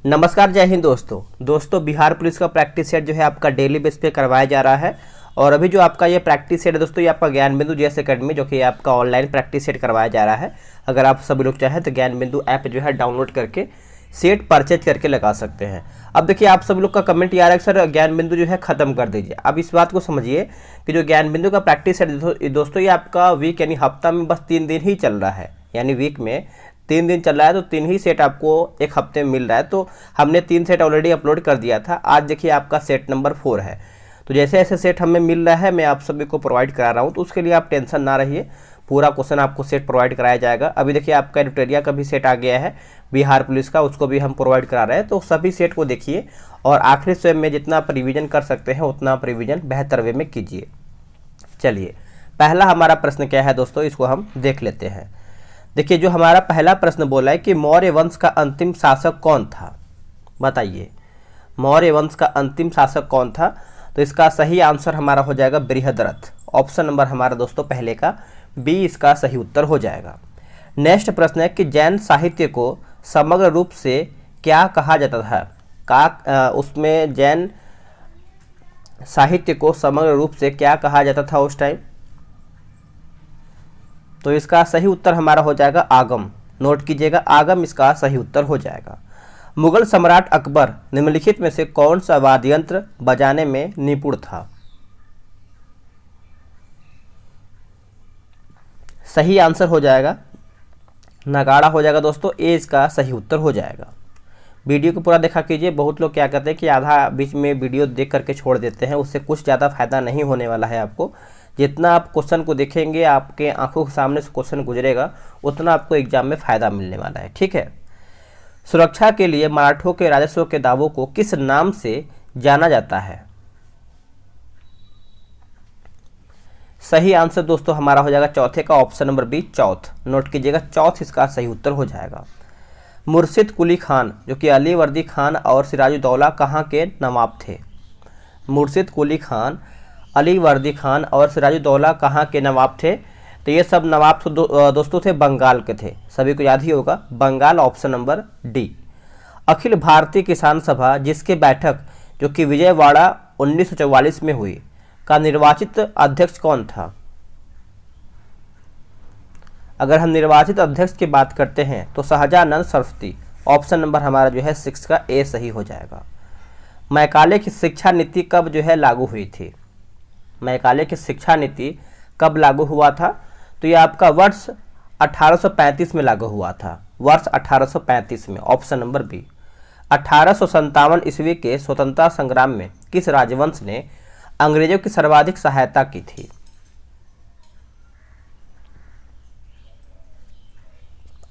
नमस्कार, जय हिंद दोस्तों बिहार पुलिस का प्रैक्टिस सेट जो है आपका डेली बेस पे करवाया जा रहा है। और अभी जो आपका ये प्रैक्टिस सेट है दोस्तों, ये आपका ज्ञान बिंदु जीएस एकेडमी जो कि आपका ऑनलाइन प्रैक्टिस सेट करवाया जा रहा है। अगर आप सभी लोग चाहें तो ज्ञान बिंदु ऐप जो है डाउनलोड करके सेट परचेज करके लगा सकते हैं। अब देखिए, आप सभी लोग का कमेंट ये आ रहा है कि सर ज्ञान बिंदु जो है ख़त्म कर दीजिए। अब इस बात को समझिए कि जो ज्ञान बिंदु का प्रैक्टिस सेट दोस्तों, ये आपका वीक यानी हफ्ता में बस 3 दिन ही चल रहा है। यानी वीक में 3 दिन चल रहा है तो 3 ही सेट आपको एक हफ्ते में मिल रहा है। तो हमने 3 सेट ऑलरेडी अपलोड कर दिया था। आज देखिए आपका सेट नंबर 4 है। तो जैसे ऐसे सेट हमें मिल रहा है मैं आप सभी को प्रोवाइड करा रहा हूँ, तो उसके लिए आप टेंशन ना रहिए, पूरा क्वेश्चन आपको सेट प्रोवाइड कराया जाएगा। अभी देखिए आपका एडिटोरिया का भी सेट आ गया है बिहार पुलिस का, उसको भी हम प्रोवाइड करा रहे हैं। तो सभी सेट को देखिए और आखिरी स्वयं में जितना आप रिविजन कर सकते हैं उतना आप रिविजन बेहतर वे में कीजिए। चलिए, पहला हमारा प्रश्न क्या है दोस्तों, इसको हम देख लेते हैं। देखिए, जो हमारा पहला प्रश्न बोला है कि मौर्य वंश का अंतिम शासक कौन था, बताइए मौर्य वंश का अंतिम शासक कौन था। तो इसका सही आंसर हमारा हो जाएगा बृहद्रथ। ऑप्शन नंबर हमारा दोस्तों पहले का बी इसका सही उत्तर हो जाएगा। नेक्स्ट प्रश्न है कि जैन साहित्य को समग्र रूप से क्या कहा जाता था। उसमें जैन साहित्य को समग्र रूप से क्या कहा जाता था उस टाइम। तो इसका सही उत्तर हमारा हो जाएगा आगम। नोट कीजिएगा, आगम इसका सही उत्तर हो जाएगा। मुगल सम्राट अकबर निम्नलिखित में से कौन सा वाद्य यंत्र बजाने में निपुण था। सही आंसर हो जाएगा नगाड़ा हो जाएगा दोस्तों, ए इसका सही उत्तर हो जाएगा। वीडियो को पूरा देखा कीजिए। बहुत लोग क्या करते हैं कि आधा बीच में वीडियो देख करके छोड़ देते हैं, उससे कुछ ज़्यादा फायदा नहीं होने वाला है आपको। जितना आप क्वेश्चन को देखेंगे, आपके आंखों के सामने से क्वेश्चन गुजरेगा, उतना आपको एग्जाम में फ़ायदा मिलने वाला है। ठीक है। सुरक्षा के लिए मराठों के राजस्व के दावों को किस नाम से जाना जाता है। सही आंसर दोस्तों हमारा हो जाएगा चौथे का ऑप्शन नंबर बी, चौथ। नोट कीजिएगा, चौथ इसका सही उत्तर हो जाएगा। मुर्शिद कुली खान जो कि अली वर्दी खान और सिराजुद्दौला कहाँ के नवाब थे। मुर्शिद कुली खान, अली वर्दी खान और सिराजुद्दौला कहाँ के नवाब थे। तो ये सब नवाब दोस्तों थे बंगाल के थे, सभी को याद ही होगा, Bengal. Option number D. Akhil Bharatiya Kisan सभा जिसकी बैठक जो कि विजयवाड़ा 1944 में हुई का निर्वाचित अध्यक्ष कौन था। अगर हम निर्वाचित अध्यक्ष की बात करते हैं तो सहजानंद सरस्वती। ऑप्शन नंबर हमारा जो है 6 का ए सही हो जाएगा। मैकाले की शिक्षा नीति कब जो है लागू हुई थी। मैकाले की शिक्षा नीति कब लागू हुआ था। तो ये आपका वर्ष 1835 में लागू हुआ था, वर्ष 1835 में। Option number B. 1857 ईस्वी के स्वतंत्रता संग्राम में किस राजवंश ने अंग्रेजों की सर्वाधिक सहायता की थी।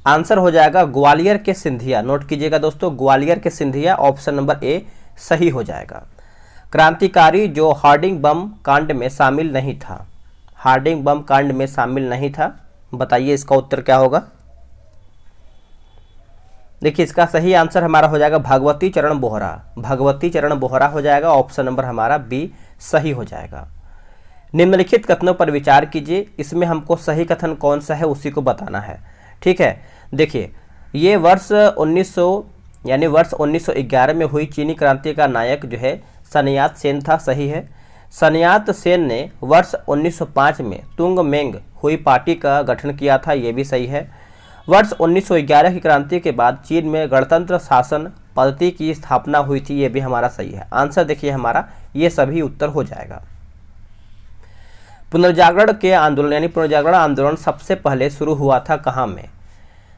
आंसर हो जाएगा ग्वालियर के सिंधिया। नोट कीजिएगा दोस्तों, ग्वालियर के सिंधिया। ऑप्शन नंबर ए सही हो जाएगा। क्रांतिकारी जो हार्डिंग बम कांड में शामिल नहीं था। हार्डिंग बम कांड में शामिल नहीं था, बताइए इसका उत्तर क्या होगा। देखिए, इसका सही आंसर हमारा हो जाएगा भगवती चरण बोहरा। भगवती चरण बोहरा हो जाएगा। ऑप्शन नंबर हमारा बी सही हो जाएगा। निम्नलिखित कथनों पर विचार कीजिए, इसमें हमको सही कथन कौन सा है उसी को बताना है। ठीक है। देखिए, ये वर्ष 1911 में हुई चीनी क्रांति का नायक जो है सनयात सेन था, सही है। सनयात सेन ने वर्ष 1905 में तुंगमेंग हुई पार्टी का गठन किया था, ये भी सही है। वर्ष 1911 की क्रांति के बाद चीन में गणतंत्र शासन पद्धति की स्थापना हुई थी, ये भी हमारा सही है। आंसर देखिए हमारा ये सभी उत्तर हो जाएगा। पुनर्जागरण के आंदोलन यानी पुनर्जागरण आंदोलन सबसे पहले शुरू हुआ था कहाँ में।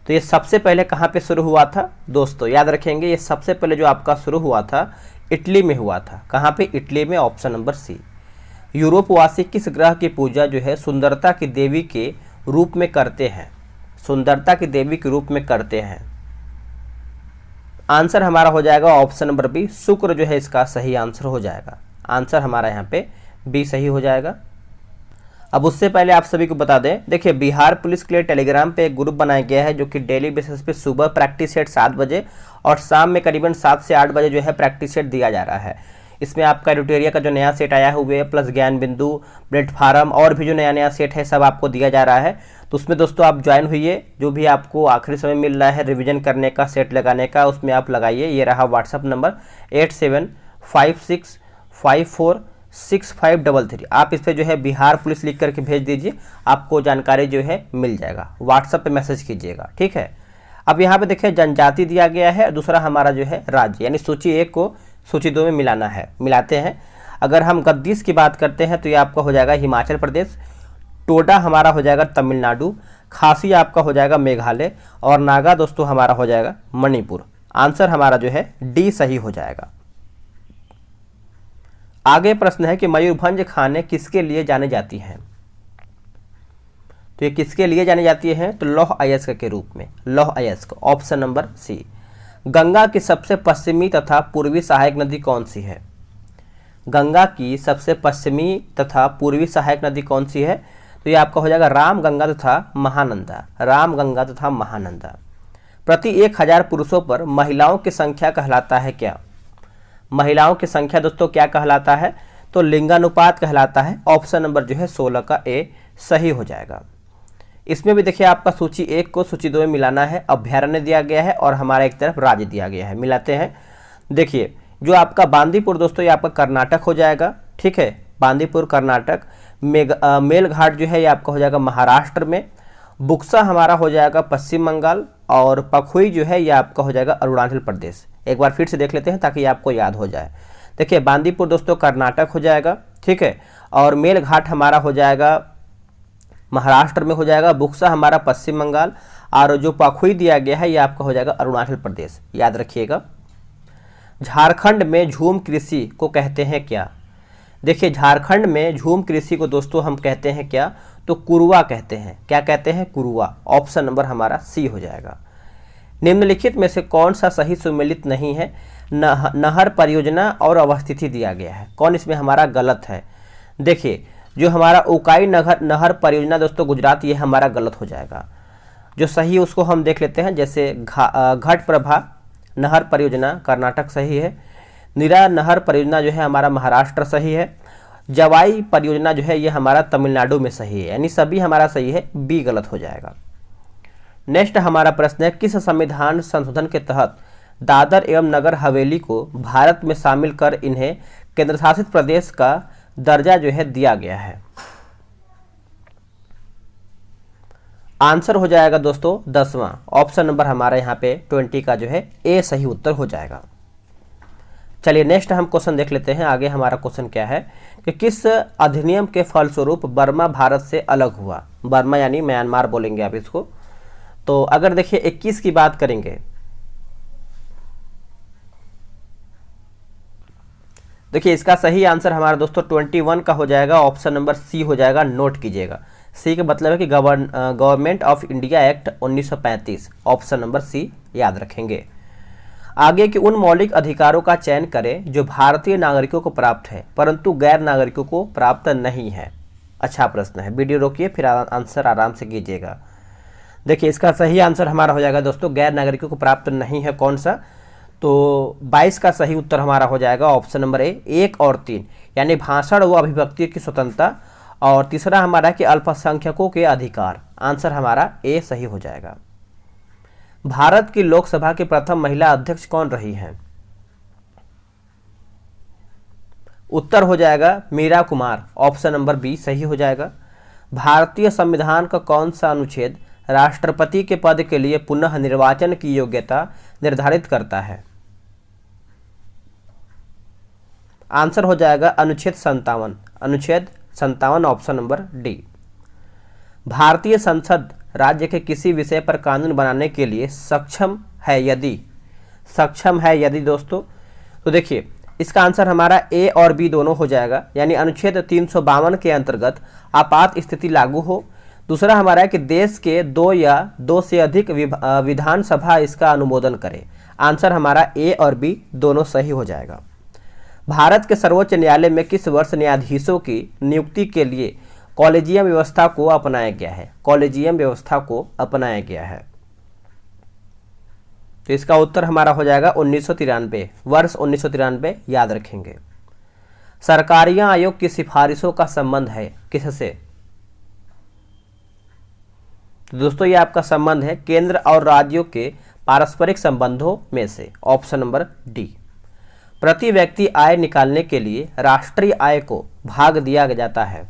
तो ये सबसे पहले कहाँ पे शुरू हुआ था दोस्तों, याद रखेंगे, ये सबसे पहले जो आपका शुरू हुआ था इटली में हुआ था। कहाँ पे, इटली में। ऑप्शन नंबर सी। यूरोपवासी किस ग्रह की पूजा जो है सुंदरता की देवी के रूप में करते हैं। सुंदरता की देवी के रूप में करते हैं। आंसर हमारा हो जाएगा ऑप्शन नंबर बी, शुक्र जो है इसका सही आंसर हो जाएगा। आंसर हमारा यहाँ पे बी सही हो जाएगा। अब उससे पहले आप सभी को बता दें, देखिए बिहार पुलिस के लिए टेलीग्राम पे एक ग्रुप बनाया गया है जो कि डेली बेसिस पे सुबह प्रैक्टिस सेट 7 बजे और शाम में करीबन 7 से 8 बजे जो है प्रैक्टिस सेट दिया जा रहा है। इसमें आपका एडिटोरिया का जो नया सेट आया हुआ है प्लस ज्ञान बिंदु, प्लेटफार्म और भी जो नया नया सेट है सब आपको दिया जा रहा है। तो उसमें दोस्तों आप ज्वाइन हुइए, जो भी आपको आखिरी समय मिल रहा है रिवीजन करने का, सेट लगाने का, उसमें आप लगाइए। ये रहा व्हाट्सअप नंबर 8756546533। आप इस पर जो है बिहार पुलिस लिख करके भेज दीजिए, आपको जानकारी जो है मिल जाएगा। व्हाट्सएप पे मैसेज कीजिएगा, ठीक है। अब यहाँ पे देखिए जनजाति दिया गया है, दूसरा हमारा जो है राज्य, यानी सूची 1 को सूची 2 में मिलाना है, मिलाते हैं। अगर हम गद्दीस की बात करते हैं तो ये आपका हो जाएगा हिमाचल प्रदेश, टोडा हमारा हो जाएगा तमिलनाडु, खासी आपका हो जाएगा मेघालय और नागा दोस्तों हमारा हो जाएगा मणिपुर। आंसर हमारा जो है डी सही हो जाएगा। आगे प्रश्न है कि मयूरभंज खाने किसके लिए जाने जाती हैं? तो ये किसके लिए जानी जाती है? तो लौह अयस्क के रूप में, लौह अयस्क, ऑप्शन नंबर सी। गंगा की सबसे पश्चिमी तथा पूर्वी सहायक नदी कौन सी है? गंगा की सबसे पश्चिमी तथा पूर्वी सहायक नदी कौन सी है? तो ये आपका हो जाएगा राम गंगा तथा महानंदा, राम गंगा तथा महानंदा। प्रति 1000 पुरुषों पर महिलाओं की संख्या कहलाता है क्या? महिलाओं की संख्या दोस्तों क्या कहलाता है? तो लिंगानुपात कहलाता है। ऑप्शन नंबर जो है 16 का ए सही हो जाएगा। इसमें भी देखिए आपका सूची 1 को सूची 2 में मिलाना है। अभ्यारण्य दिया गया है और हमारा एक तरफ राज्य दिया गया है, मिलाते हैं। देखिए जो आपका बांदीपुर दोस्तों ये आपका कर्नाटक हो जाएगा, ठीक है, बांदीपुर कर्नाटक। मेलघाट जो है ये आपका हो जाएगा महाराष्ट्र में। बुक्सा हमारा हो जाएगा पश्चिम बंगाल और पखुई जो है ये आपका हो जाएगा अरुणाचल प्रदेश। एक बार फिर से देख लेते हैं ताकि आपको याद हो जाए। देखिए बांदीपुर दोस्तों कर्नाटक हो जाएगा, ठीक है, और मेलघाट हमारा हो जाएगा महाराष्ट्र में हो जाएगा, बुक्सा हमारा पश्चिम बंगाल और जो पखुई दिया गया है ये आपका हो जाएगा अरुणाचल प्रदेश, याद रखिएगा। झारखंड में झूम कृषि को कहते हैं क्या? देखिए झारखंड में झूम कृषि को दोस्तों हम कहते हैं क्या? तो कुरुआ कहते हैं। क्या कहते हैं? कुरुआ। ऑप्शन नंबर हमारा सी हो जाएगा। निम्नलिखित में से कौन सा सही सुमेलित नहीं है? नहर परियोजना और अवस्थिति दिया गया है, कौन इसमें हमारा गलत है? देखिए जो हमारा उकाई नहर परियोजना दोस्तों गुजरात, ये हमारा गलत हो जाएगा। जो सही उसको हम देख लेते हैं, जैसे घट प्रभा नहर परियोजना कर्नाटक सही है। निरा नहर परियोजना जो है हमारा महाराष्ट्र सही है। जवाई परियोजना जो है ये हमारा तमिलनाडु में सही है, यानी सभी हमारा सही है, बी गलत हो जाएगा। नेक्स्ट हमारा प्रश्न है किस संविधान संशोधन के तहत दादर एवं नगर हवेली को भारत में शामिल कर इन्हें केंद्र शासित प्रदेश का दर्जा जो है दिया गया है? आंसर हो जाएगा दोस्तों 10वां। ऑप्शन नंबर हमारा यहाँ पे 20 का जो है ए सही उत्तर हो जाएगा। चलिए नेक्स्ट हम क्वेश्चन देख लेते हैं। आगे हमारा क्वेश्चन क्या है कि किस अधिनियम के फलस्वरूप बर्मा भारत से अलग हुआ? बर्मा यानी म्यांमार बोलेंगे आप इसको। तो अगर देखिए 21 की बात करेंगे, देखिए इसका सही आंसर हमारा दोस्तों 21 का हो जाएगा। ऑप्शन नंबर सी हो जाएगा, नोट कीजिएगा। सी का मतलब है कि government of India act 1935, option number C याद रखेंगे। आगे के उन मौलिक अधिकारों का चयन करें जो भारतीय नागरिकों को प्राप्त है परंतु गैर नागरिकों को प्राप्त नहीं है। अच्छा प्रश्न है, वीडियो रोकिए फिर आंसर आराम से कीजिएगा। देखिए इसका सही आंसर हमारा हो जाएगा दोस्तों गैर नागरिकों को प्राप्त नहीं है, कौन सा? तो 22 का सही उत्तर हमारा हो जाएगा ऑप्शन नंबर ए 1 और 3, यानी भाषण व अभिव्यक्ति की स्वतंत्रता, और तीसरा हमारा कि अल्पसंख्यकों के अधिकार। आंसर हमारा ए सही हो जाएगा। भारत की लोकसभा की प्रथम महिला अध्यक्ष कौन रही हैं? उत्तर हो जाएगा Meera Kumar, option number B सही हो जाएगा। भारतीय संविधान का कौन सा अनुच्छेद राष्ट्रपति के पद के लिए पुनः निर्वाचन की योग्यता निर्धारित करता है? आंसर हो जाएगा अनुच्छेद 57, अनुच्छेद 57 ऑप्शन नंबर डी। भारतीय संसद राज्य के किसी विषय पर कानून बनाने के लिए सक्षम है यदि दोस्तों, तो देखिए इसका आंसर हमारा ए और बी दोनों हो जाएगा, यानी अनुच्छेद 352 के अंतर्गत आपात स्थिति लागू हो। दूसरा हमारा है कि देश के 2 या 2 से अधिक विधानसभा इसका अनुमोदन करे। आंसर हमारा ए और बी दोनों सही हो जाएगा। भारत के सर्वोच्च न्यायालय में किस वर्ष न्यायाधीशों की नियुक्ति के लिए कॉलेजियम व्यवस्था को अपनाया गया है? कॉलेजियम व्यवस्था को अपनाया गया है। तो इसका उत्तर हमारा हो जाएगा 1993, वर्ष 1993 याद रखेंगे। सरकारिया आयोग की सिफारिशों का संबंध है किससे? तो दोस्तों ये आपका संबंध है केंद्र और राज्यों के पारस्परिक संबंधों में से, ऑप्शन नंबर डी। प्रति व्यक्ति आय निकालने के लिए राष्ट्रीय आय को भाग दिया जाता है,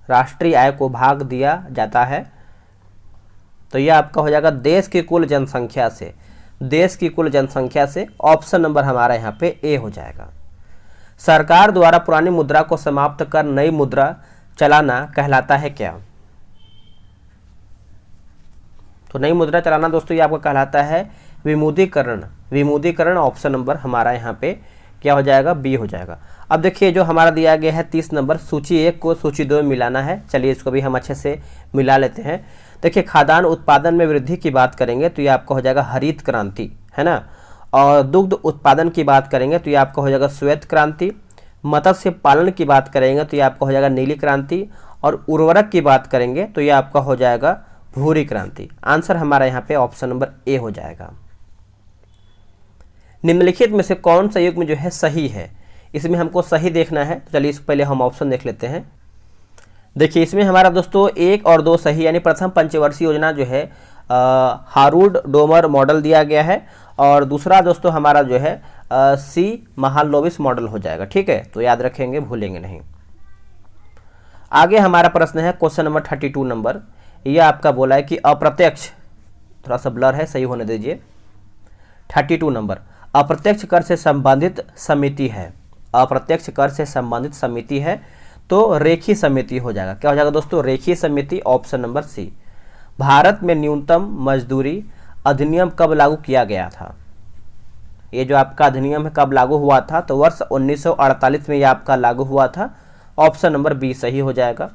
राष्ट्रीय आय को भाग दिया जाता है, तो यह आपका हो जाएगा देश की कुल जनसंख्या से, देश की कुल जनसंख्या से, ऑप्शन नंबर हमारा यहाँ पे ए हो जाएगा। सरकार द्वारा पुरानी मुद्रा को समाप्त कर नई मुद्रा चलाना कहलाता है क्या? तो नई मुद्रा चलाना दोस्तों ये आपका कहलाता है विमुद्रीकरण, विमुद्रीकरण, ऑप्शन नंबर हमारा यहाँ पे क्या हो जाएगा? बी हो जाएगा। अब देखिए जो हमारा दिया गया है 30 नंबर, सूची 1 को सूची 2 में मिलाना है। चलिए इसको भी हम अच्छे से मिला लेते हैं। देखिए खाद्यान्न उत्पादन में वृद्धि की बात करेंगे तो ये आपका हो जाएगा हरित क्रांति, है ना। और दुग्ध उत्पादन की बात करेंगे तो ये आपका हो जाएगा श्वेत क्रांति। मत्स्य पालन की बात करेंगे तो ये आपका हो जाएगा नीली क्रांति। और उर्वरक की बात करेंगे तो ये आपका हो जाएगा भूरी क्रांति। आंसर हमारा यहाँ पे ऑप्शन नंबर ए हो जाएगा। निम्नलिखित में से कौन सा युग्म जो है सही है? इसमें हमको सही देखना है, तो चलिए इससे पहले हम ऑप्शन देख लेते हैं। देखिए इसमें हमारा दोस्तों 1 और 2 सही, यानी प्रथम पंचवर्षीय योजना जो है हारूड डोमर मॉडल दिया गया है, और दूसरा दोस्तों हमारा जो है सी महालनोबिस मॉडल हो जाएगा। ठीक है, तो याद रखेंगे, भूलेंगे नहीं। आगे हमारा प्रश्न है क्वेश्चन नंबर 32 नंबर। यह आपका बोला है कि अप्रत्यक्ष, थोड़ा सा ब्लर है, सही होने दीजिए। 32 नंबर, अप्रत्यक्ष कर से संबंधित समिति है, अप्रत्यक्ष कर से संबंधित समिति है, तो रेखी समिति हो जाएगा। क्या हो जाएगा दोस्तों? रेखी समिति, ऑप्शन नंबर सी। भारत में न्यूनतम मजदूरी अधिनियम कब लागू किया गया था? ये जो आपका अधिनियम है कब लागू हुआ था? तो वर्ष 1948 में ये आपका लागू हुआ था, ऑप्शन नंबर बी सही हो जाएगा।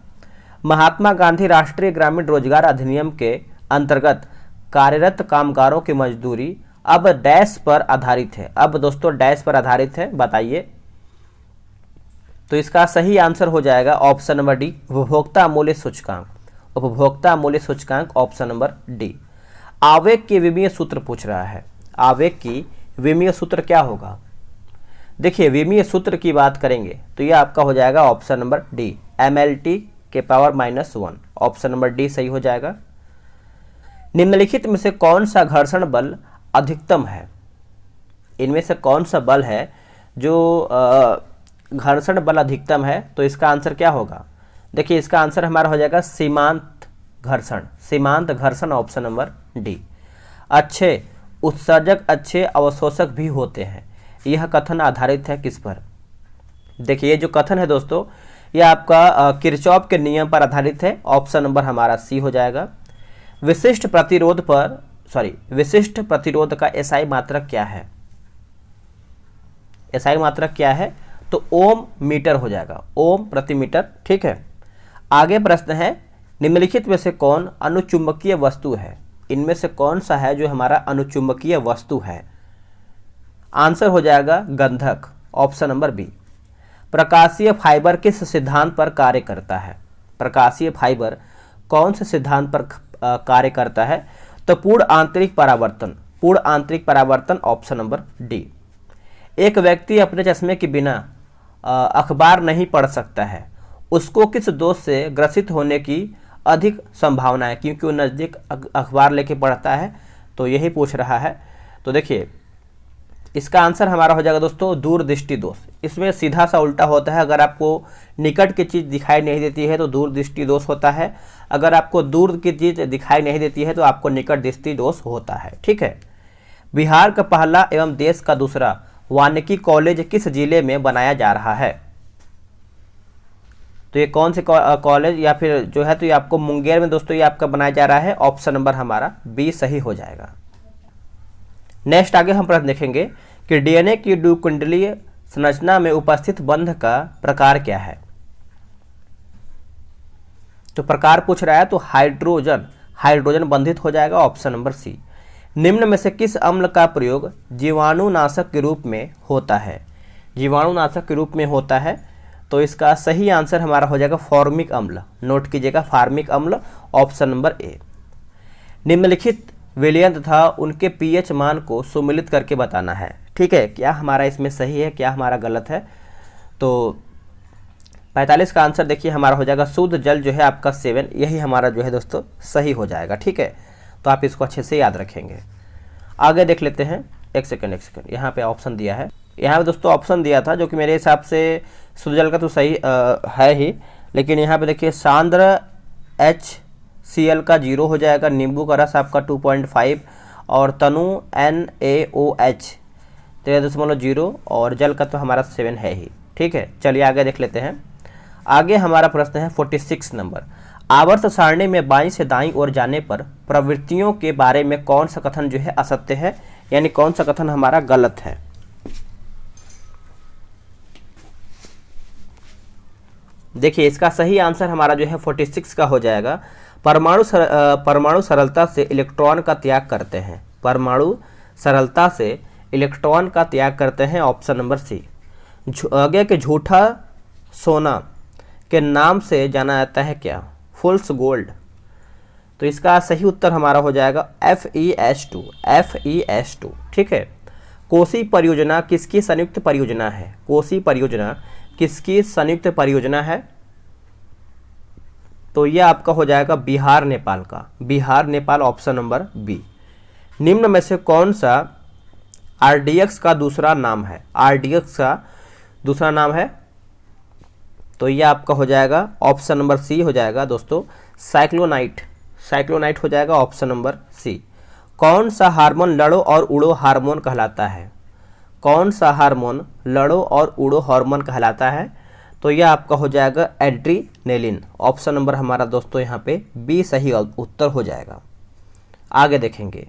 महात्मा गांधी राष्ट्रीय ग्रामीण रोजगार अधिनियम के अंतर्गत कार्यरत कामगारों की मजदूरी अब डैश पर आधारित है, अब दोस्तों डैश पर आधारित है, बताइए। तो इसका सही आंसर हो जाएगा ऑप्शन नंबर डी, उपभोक्ता मूल्य सूचकांक, उपभोक्ता मूल्य सूचकांक, ऑप्शन नंबर डी। आवेग के विमीय सूत्र पूछ रहा है, आवेग की विमीय सूत्र क्या होगा? देखिए विमीय सूत्र की बात करेंगे तो यह आपका हो जाएगा ऑप्शन नंबर डी, MLT के पावर -1, ऑप्शन नंबर डी सही हो जाएगा। निम्नलिखित में से कौन सा घर्षण बल अधिकतम है? इनमें से कौन सा बल है जो घर्षण बल अधिकतम है? तो इसका आंसर क्या होगा? देखिए इसका आंसर हमारा हो जाएगा सीमांत घर्षण, सीमांत घर्षण, ऑप्शन नंबर डी। अच्छे उत्सर्जक अच्छे अवशोषक भी होते हैं, यह कथन आधारित है किस पर? देखिए ये जो कथन है दोस्तों यह आपका किरचॉफ के नियम पर आधारित है, ऑप्शन नंबर हमारा सी हो जाएगा। विशिष्ट प्रतिरोध पर विशिष्ट प्रतिरोध का एसआई मात्रक क्या है? एसआई मात्रक क्या है? तो ओम मीटर हो जाएगा, ओम प्रति मीटर। ठीक है, आगे प्रश्न है निम्नलिखित में से कौन अनुचुंबकीय वस्तु है? इनमें से कौन सा है जो हमारा अनुचुंबकीय वस्तु है? आंसर हो जाएगा गंधक, ऑप्शन नंबर बी। प्रकाशीय फाइबर किस सिद्धांत पर कार्य करता है? प्रकाशीय फाइबर कौन से सिद्धांत पर कार्य करता है? तो पूर्ण आंतरिक परावर्तन, पूर्ण आंतरिक परावर्तन, ऑप्शन नंबर डी। एक व्यक्ति अपने चश्मे के बिना अखबार नहीं पढ़ सकता है, उसको किस दोष से ग्रसित होने की अधिक संभावना है? क्योंकि वो नज़दीक अखबार लेके पढ़ता है, तो यही पूछ रहा है। तो देखिए इसका आंसर हमारा हो जाएगा दोस्तों दूरदृष्टि दोष। इसमें सीधा सा उल्टा होता है, अगर आपको निकट की चीज़ दिखाई नहीं देती है तो दूरदृष्टि दोष होता है, अगर आपको दूर की चीज़ दिखाई नहीं देती है तो आपको निकट दृष्टि दोष होता है। ठीक है, बिहार का पहला एवं देश का दूसरा वानिकी कॉलेज किस जिले में बनाया जा रहा है? तो ये कौन से कॉलेज या फिर जो है तो ये आपको मुंगेर में दोस्तों ये आपका बनाया जा रहा है, ऑप्शन नंबर हमारा बी सही हो जाएगा। नेक्स्ट आगे हम प्रश्न देखेंगे कि डीएनए की द्विकुंडलीय संरचना में उपस्थित बंध का प्रकार क्या है? तो प्रकार पूछ रहा है तो हाइड्रोजन, हाइड्रोजन बंधित हो जाएगा, ऑप्शन नंबर सी। निम्न में से किस अम्ल का प्रयोग जीवाणुनाशक के रूप में होता है? जीवाणुनाशक के रूप में होता है, तो इसका सही आंसर हमारा हो जाएगा फॉर्मिक अम्ल, नोट कीजिएगा फॉर्मिक अम्ल, ऑप्शन नंबर ए। निम्नलिखित विलयन तथा उनके पीएच मान को सुमेलित करके बताना है। ठीक है, क्या हमारा इसमें सही है, क्या हमारा गलत है? तो 45 का आंसर देखिए हमारा हो जाएगा शुद्ध जल जो है आपका 7, यही हमारा जो है दोस्तों सही हो जाएगा। ठीक है, तो आप इसको अच्छे से याद रखेंगे। आगे देख लेते हैं। एक सेकंड यहाँ पे ऑप्शन दिया है, यहाँ पे दोस्तों ऑप्शन दिया था जो कि मेरे हिसाब से शुद्ध जल का तो सही है ही, लेकिन यहाँ पे देखिए सांद्र HCl का 0 हो जाएगा, नींबू का रस आपका 2.5 और तनु NaOH 13.0 और जल का तो हमारा 7 है ही। ठीक है, चलिए आगे देख लेते हैं। आगे हमारा प्रश्न है 46 नंबर। आवर्त सारणी में बाईं से दाईं ओर जाने पर प्रवृत्तियों के बारे में कौन सा कथन जो है असत्य है, यानी कौन सा कथन हमारा गलत है। देखिए इसका सही आंसर हमारा जो है 46 का हो जाएगा। परमाणु सरलता से इलेक्ट्रॉन का त्याग करते हैं। परमाणु सरलता से इलेक्ट्रॉन का त्याग करते हैं, ऑप्शन नंबर सी। आगे के झूठा सोना के नाम से जाना जाता है क्या, फुल्स गोल्ड। तो इसका सही उत्तर हमारा हो जाएगा FeS2, FeS2। ठीक है, कोसी परियोजना किसकी संयुक्त परियोजना है। कोसी परियोजना किसकी संयुक्त परियोजना है, तो यह आपका हो जाएगा बिहार नेपाल का, Bihar Nepal, option number B. निम्न में से कौन सा RDX का दूसरा नाम है, RDX का दूसरा नाम है, तो यह आपका हो जाएगा ऑप्शन नंबर सी हो जाएगा दोस्तों, साइक्लोनाइट, साइक्लोनाइट हो जाएगा ऑप्शन नंबर सी। कौन सा हार्मोन लड़ो और उड़ो हार्मोन कहलाता है, कौन सा हार्मोन लड़ो और उड़ो हार्मोन कहलाता है, तो यह आपका हो जाएगा एड्रीनेलिन, ऑप्शन नंबर हमारा दोस्तों यहाँ पे बी सही उत्तर हो जाएगा। आगे देखेंगे,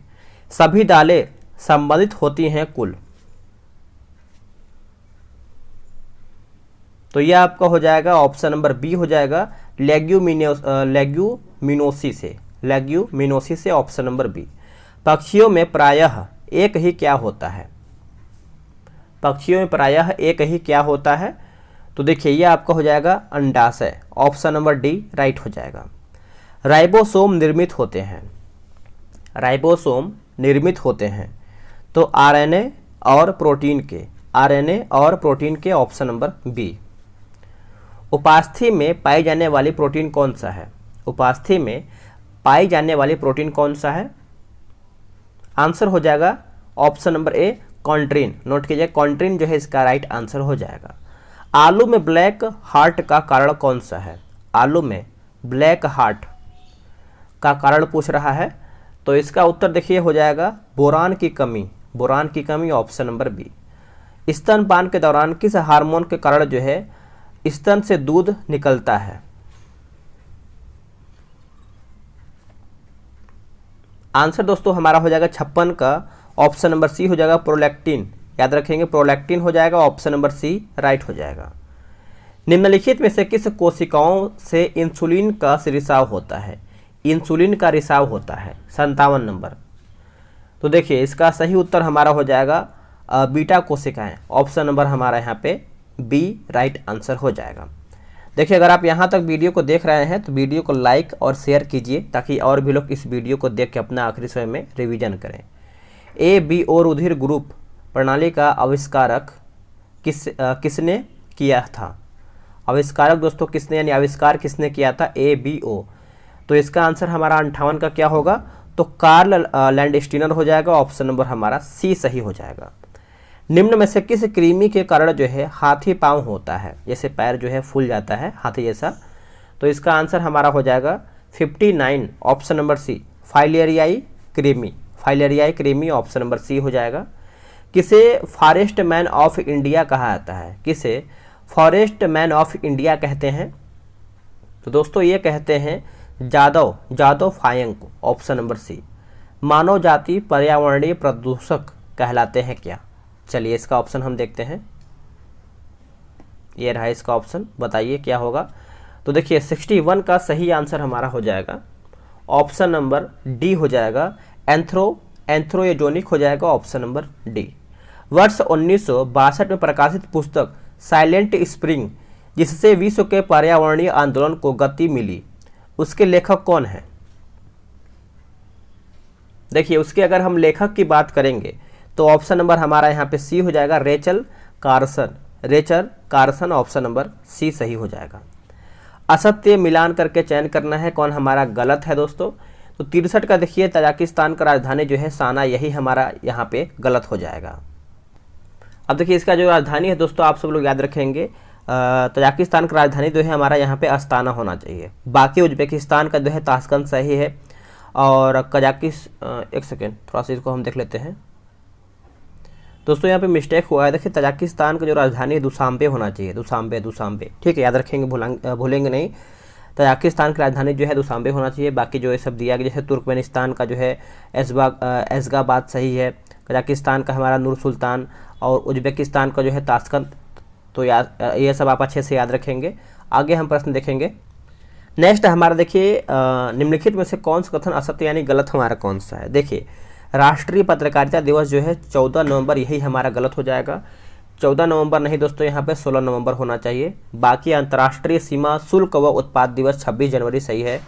सभी दालें संबंधित होती हैं कुल, तो यह आपका हो जाएगा ऑप्शन नंबर बी हो जाएगा लेग्यूमिनोसी से, लेग्यूमिनोसी से, ऑप्शन नंबर बी। पक्षियों में प्रायः एक ही क्या होता है, पक्षियों में प्रायः एक ही क्या होता है, तो देखिए यह आपका हो जाएगा अंडाशय, ऑप्शन नंबर डी राइट हो जाएगा। राइबोसोम निर्मित होते हैं, राइबोसोम निर्मित होते हैं तो RNA और प्रोटीन के, RNA और प्रोटीन के, ऑप्शन नंबर बी। उपास्थि में पाई जाने वाली प्रोटीन कौन सा है, उपास्थि में पाई जाने वाली प्रोटीन कौन सा है, आंसर हो जाएगा ऑप्शन नंबर ए कॉन्ट्रीन। नोट कीजिए कॉन्ट्रीन जो है इसका राइट आंसर हो जाएगा। आलू में ब्लैक हार्ट का कारण कौन सा है, आलू में ब्लैक हार्ट का कारण पूछ रहा है, तो इसका उत्तर देखिए हो जाएगा बोरान की कमी, बोरान की कमी, ऑप्शन नंबर बी। स्तनपान के दौरान किस हार्मोन के कारण जो है स्तन से दूध निकलता है, आंसर दोस्तों हमारा हो जाएगा 56 का, ऑप्शन नंबर सी हो जाएगा प्रोलैक्टिन, याद रखेंगे प्रोलैक्टिन हो जाएगा, ऑप्शन नंबर सी राइट हो जाएगा। निम्नलिखित में से किस कोशिकाओं से इंसुलिन का रिसाव होता है, इंसुलिन का रिसाव होता है, 57 नंबर। तो देखिए इसका सही उत्तर हमारा हो जाएगा बीटा कोशिकाएं, ऑप्शन नंबर हमारा यहाँ पे बी राइट आंसर हो जाएगा। देखिए अगर आप यहाँ तक वीडियो को देख रहे हैं तो वीडियो को लाइक और शेयर कीजिए ताकि और भी लोग इस वीडियो को देख के अपना आखिरी समय में रिवीजन करें। ABO रुधिर ग्रुप प्रणाली का आविष्कारक किसने किया था, आविष्कारक दोस्तों किसने, यानी आविष्कार किसने किया था, ABO। तो इसका आंसर हमारा 58 का क्या होगा, तो कार्ल लैंडस्टीनर हो जाएगा, ऑप्शन नंबर हमारा सी सही हो जाएगा। निम्न में से किस कृमि के कारण जो है हाथी पाँव होता है, जैसे पैर जो है फूल जाता है हाथी जैसा, तो इसका आंसर हमारा हो जाएगा 59, ऑप्शन नंबर सी, फाइलेरियाई कृमि, फाइलेरियाई कृमि, ऑप्शन नंबर सी हो जाएगा। किसे फॉरेस्ट मैन ऑफ इंडिया कहा जाता है, किसे फॉरेस्ट मैन ऑफ इंडिया कहते हैं, तो दोस्तों ये कहते हैं जादव फायंग को, ऑप्शन नंबर सी। मानव जाति पर्यावरणीय प्रदूषक कहलाते हैं क्या, चलिए इसका ऑप्शन हम देखते हैं, ये रहा इसका ऑप्शन, बताइए क्या होगा। तो देखिए 61 का सही आंसर हमारा हो जाएगा ऑप्शन नंबर डी हो जाएगा, एंथ्रोयोजोनिक हो जाएगा, ऑप्शन नंबर डी। वर्ष 1962 में प्रकाशित पुस्तक साइलेंट स्प्रिंग जिससे विश्व के पर्यावरणीय आंदोलन को गति मिली, उसके लेखक कौन है। देखिए उसके अगर हम लेखक की बात करेंगे तो ऑप्शन नंबर हमारा यहाँ पे सी हो जाएगा, Rachel Carson, Rachel Carson, option number C सही हो जाएगा। असत्य मिलान करके चयन करना है कौन हमारा गलत है दोस्तों। तो 63 का देखिए तजाकिस्तान का राजधानी जो है साना, यही हमारा यहाँ पे गलत हो जाएगा। अब देखिए इसका जो राजधानी है दोस्तों आप सब लोग याद रखेंगे, तजाकिस्तान का राजधानी जो है हमारा यहाँ पे अस्ताना होना चाहिए। बाकी उज्बेकिस्तान का जो है ताशकंद सही है। और एक सेकेंड थोड़ा सा इसको हम देख लेते हैं दोस्तों, यहाँ पे मिस्टेक हुआ है। देखिए तजाकिस्तान का जो राजधानी है दुशांबे होना चाहिए, दुशांबे, ठीक है, याद रखेंगे, भूलेंगे नहीं। तजाकिस्तान की राजधानी जो है दुशांबे होना चाहिए। बाकी जो है सब दिया गया, जैसे तुर्कमेनिस्तान का जो है एस्गाबाद सही है, कजाकिस्तान का हमारा नूर सुल्तान, और उज्बेकिस्तान का जो है ताशकंद। तो ये सब आप अच्छे से याद रखेंगे। आगे हम प्रश्न देखेंगे। नेक्स्ट हमारा देखिए निम्नलिखित में से कौन सा कथन असत्य यानी गलत हमारा कौन सा है। देखिए राष्ट्रीय पत्रकारिता दिवस जो है 14 नवंबर, यही हमारा गलत हो जाएगा। 14 नवंबर नहीं दोस्तों, यहाँ पे 16 नवंबर होना चाहिए। बाकी अंतर्राष्ट्रीय सीमा शुल्क व उत्पाद दिवस 26 जनवरी सही है।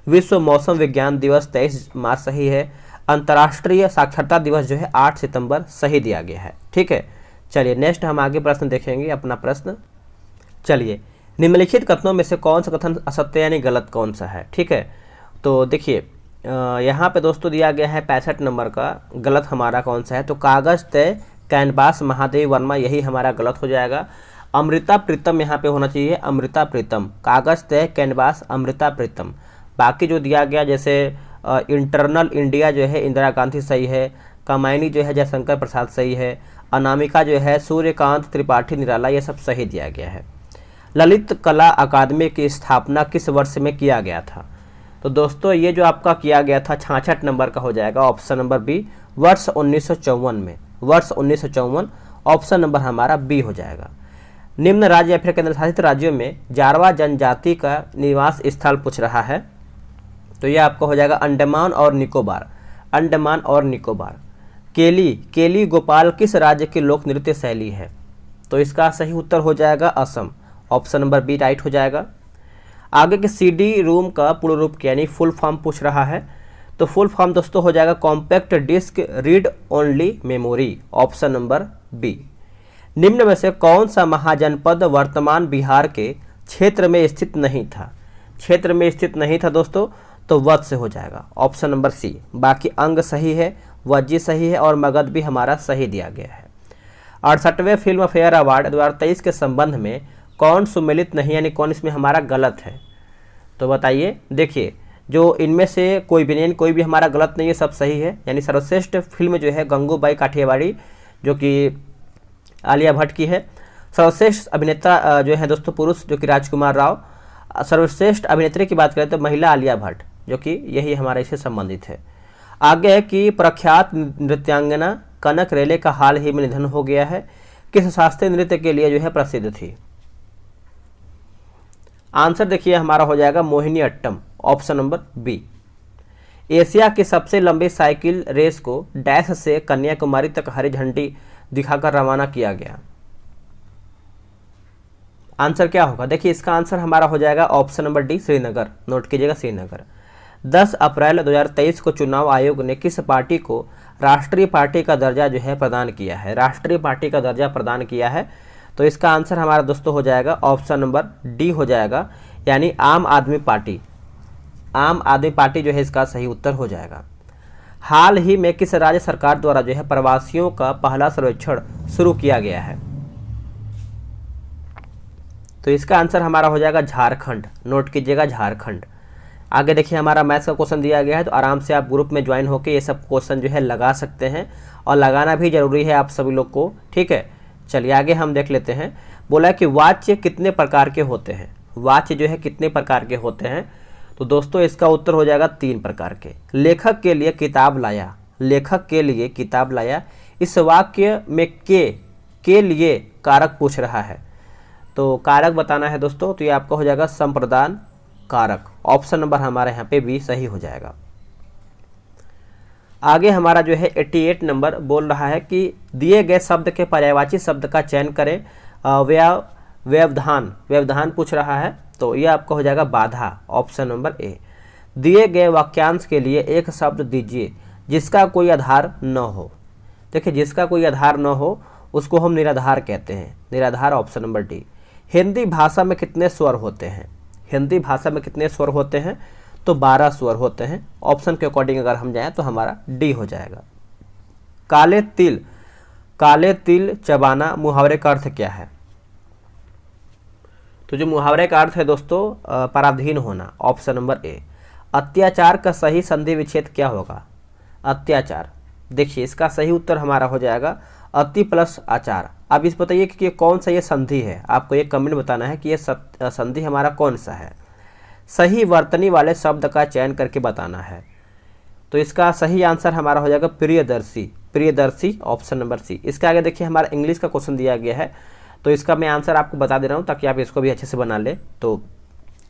विश्व मौसम विज्ञान दिवस 23 मार्च सही है। अंतर्राष्ट्रीय साक्षरता दिवस जो है 8 सितंबर सही दिया गया है। ठीक है, चलिए नेक्स्ट हम आगे प्रश्न देखेंगे अपना प्रश्न। चलिए निम्नलिखित कथनों में से कौन सा कथन असत्य यानी गलत कौन सा है। ठीक है, तो देखिए यहाँ पे दोस्तों दिया गया है 65 नंबर का, गलत हमारा कौन सा है। तो कागज तय कैनवास महादेव वर्मा, यही हमारा गलत हो जाएगा। अमृता प्रीतम यहाँ पे होना चाहिए, अमृता प्रीतम, कागज तय कैनवास अमृता प्रीतम। बाकी जो दिया गया जैसे इंटरनल इंडिया जो है इंदिरा गांधी सही है। कामायनी जो है जयशंकर प्रसाद सही है। अनामिका जो है सूर्यकांत त्रिपाठी निराला, ये सब सही दिया गया है। ललित कला अकादमी की स्थापना किस वर्ष में किया गया था। तो दोस्तों ये जो आपका किया गया था 66 नंबर का हो जाएगा, ऑप्शन नंबर बी, वर्ष 1954 में, वर्ष 1954, ऑप्शन नंबर हमारा बी हो जाएगा। निम्न राज्य या फिर केंद्र शासित राज्यों में जारवा जनजाति का निवास स्थल पूछ रहा है। तो ये आपका हो जाएगा अंडमान और निकोबार, अंडमान और निकोबार। केली गोपाल किस राज्य की लोक नृत्य शैली है। तो इसका सही उत्तर हो जाएगा Assam, option number B right हो जाएगा। आगे के CD रूम का पूर्ण रूप यानी फुल फॉर्म पूछ रहा है। तो फुल फॉर्म दोस्तों हो जाएगा compact disc read only memory, option number B. निम्न में से कौन सा महाजनपद वर्तमान बिहार के क्षेत्र में स्थित नहीं था। क्षेत्र में स्थित नहीं था दोस्तों, तो वध से हो जाएगा, ऑप्शन नंबर सी। बाकी अंग सही है, वज्जी सही है और मगध भी हमारा सही दिया गया है। 68वें फिल्म फेयर अवार्ड 2023 के संबंध में कौन सुमेलित नहीं यानी कौन इसमें हमारा गलत है। तो बताइए, देखिए जो इनमें से कोई भी हमारा गलत नहीं है, सब सही है। यानी सर्वश्रेष्ठ फिल्म जो है गंगूबाई काठियावाड़ी, जो कि आलिया भट्ट की है। सर्वश्रेष्ठ अभिनेता जो है दोस्तों पुरुष, जो कि राजकुमार राव। सर्वश्रेष्ठ अभिनेत्री की बात करें तो महिला आलिया भट्ट, जो कि यही हमारे इससे संबंधित है। आगे है कि प्रख्यात नृत्यांगना कनक रेले का हाल ही में निधन हो गया है, किस शास्त्रीय नृत्य के लिए जो है प्रसिद्ध थी। आंसर देखिए हमारा हो जाएगा Mohiniyattam, option number B. Asia की सबसे लंबी साइकिल रेस को डैश से कन्याकुमारी तक हरी झंडी दिखाकर रवाना किया गया। आंसर क्या होगा, देखिए इसका आंसर हमारा हो जाएगा option number D Srinagar, note कीजिएगा श्रीनगर। 10 अप्रैल 2023 को चुनाव आयोग ने किस पार्टी को राष्ट्रीय पार्टी का दर्जा जो है प्रदान किया है। राष्ट्रीय पार्टी का दर्जा प्रदान किया है, तो इसका आंसर हमारा दोस्तों हो जाएगा ऑप्शन नंबर डी हो जाएगा, यानी आम आदमी पार्टी। आम आदमी पार्टी जो है इसका सही उत्तर हो जाएगा। हाल ही में किस राज्य सरकार द्वारा जो है प्रवासियों का पहला सर्वेक्षण शुरू किया गया है। तो इसका आंसर हमारा हो जाएगा झारखंड, नोट कीजिएगा झारखंड। आगे देखिए हमारा मैथ्स का क्वेश्चन दिया गया है, तो आराम से आप ग्रुप में ज्वाइन होकर ये सब क्वेश्चन जो है लगा सकते हैं, और लगाना भी जरूरी है आप सभी लोग को। ठीक है, चलिए आगे हम देख लेते हैं। बोला कि वाच्य कितने प्रकार के होते हैं। वाच्य जो है कितने प्रकार के होते हैं, तो दोस्तों इसका उत्तर हो जाएगा 3 प्रकार के। लेखक के लिए किताब लाया, लेखक के लिए किताब लाया। इस वाक्य में के लिए कारक पूछ रहा है, तो कारक बताना है दोस्तों, तो ये आपका हो जाएगा संप्रदान कारक, ऑप्शन नंबर हमारे यहाँ पे बी सही हो जाएगा। आगे हमारा जो है 88 नंबर बोल रहा है कि दिए गए शब्द के पर्यायवाची शब्द का चयन करें। व्यवधान पूछ रहा है, तो ये आपका हो जाएगा बाधा, ऑप्शन नंबर ए। दिए गए वाक्यांश के लिए एक शब्द दीजिए जिसका कोई आधार न हो। देखिए जिसका कोई आधार न हो उसको हम निराधार कहते हैं, निराधार ऑप्शन नंबर डी। हिंदी भाषा में कितने स्वर होते हैं? हिंदी भाषा में कितने स्वर होते हैं? तो 12 स्वर होते हैं। ऑप्शन के अकॉर्डिंग अगर हम जाएं तो हमारा डी हो जाएगा। काले तिल चबाना मुहावरे का अर्थ क्या है? तो जो मुहावरे का अर्थ है दोस्तों पराधीन होना, ऑप्शन नंबर ए। अत्याचार का सही संधि विच्छेद क्या होगा? अत्याचार, देखिए इसका सही उत्तर हमारा हो जाएगा अति प्लस आचार। अब इस बताइए कि ये कौन सा ये संधि है, आपको ये कमेंट बताना है कि ये संधि हमारा कौन सा है। सही वर्तनी वाले शब्द का चयन करके बताना है। तो इसका सही आंसर हमारा हो जाएगा Priyadarshi, Priyadarshi option number C. इसके आगे देखिए हमारा इंग्लिश का क्वेश्चन दिया गया है, तो इसका मैं आंसर आपको बता दे रहा हूँ ताकि आप इसको भी अच्छे से बना ले। तो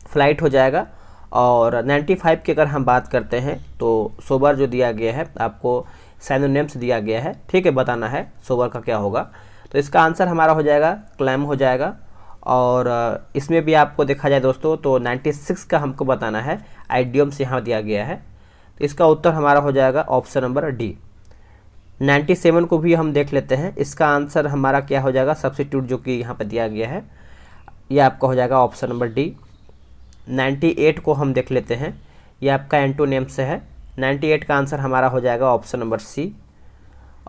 फ्लाइट हो जाएगा। और 95 की अगर हम बात करते हैं तो सोबर जो दिया गया है आपको साइनोनिम्स दिया गया है, ठीक है, बताना है सोबर का क्या होगा। तो इसका आंसर हमारा हो जाएगा क्लैम हो जाएगा। और इसमें भी आपको देखा जाए दोस्तों तो 96 का हमको बताना है, आइडियम्स यहाँ दिया गया है। तो इसका उत्तर हमारा हो जाएगा ऑप्शन नंबर डी। 97 को भी हम देख लेते हैं, इसका आंसर हमारा क्या हो जाएगा, सब्स्टिट्यूट जो कि यहाँ पर दिया गया है, ये आपका हो जाएगा ऑप्शन नंबर डी। 98 को हम देख लेते हैं, ये आपका एंटोनिम्स है। 98 का आंसर हमारा हो जाएगा ऑप्शन नंबर सी।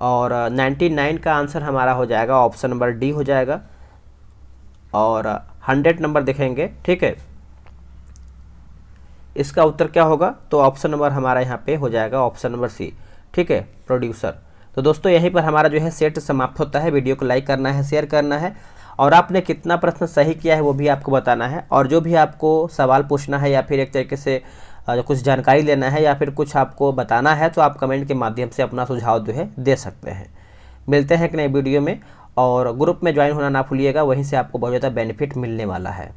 और 99 का आंसर हमारा हो जाएगा ऑप्शन नंबर डी हो जाएगा। और 100 नंबर देखेंगे, ठीक है, इसका उत्तर क्या होगा, तो ऑप्शन नंबर हमारा यहाँ पे हो जाएगा ऑप्शन नंबर सी, ठीक है, प्रोड्यूसर। तो दोस्तों यहीं पर हमारा जो है सेट समाप्त होता है। वीडियो को लाइक करना है, शेयर करना है, और आपने कितना प्रश्न सही किया है वो भी आपको बताना है। और जो भी आपको सवाल पूछना है या फिर एक तरीके से कुछ जानकारी लेना है या फिर कुछ आपको बताना है तो आप कमेंट के माध्यम से अपना सुझाव जो है दे सकते हैं। मिलते हैं एक नए वीडियो में, और ग्रुप में ज्वाइन होना ना भूलिएगा, वहीं से आपको बहुत ज़्यादा बेनिफिट मिलने वाला है।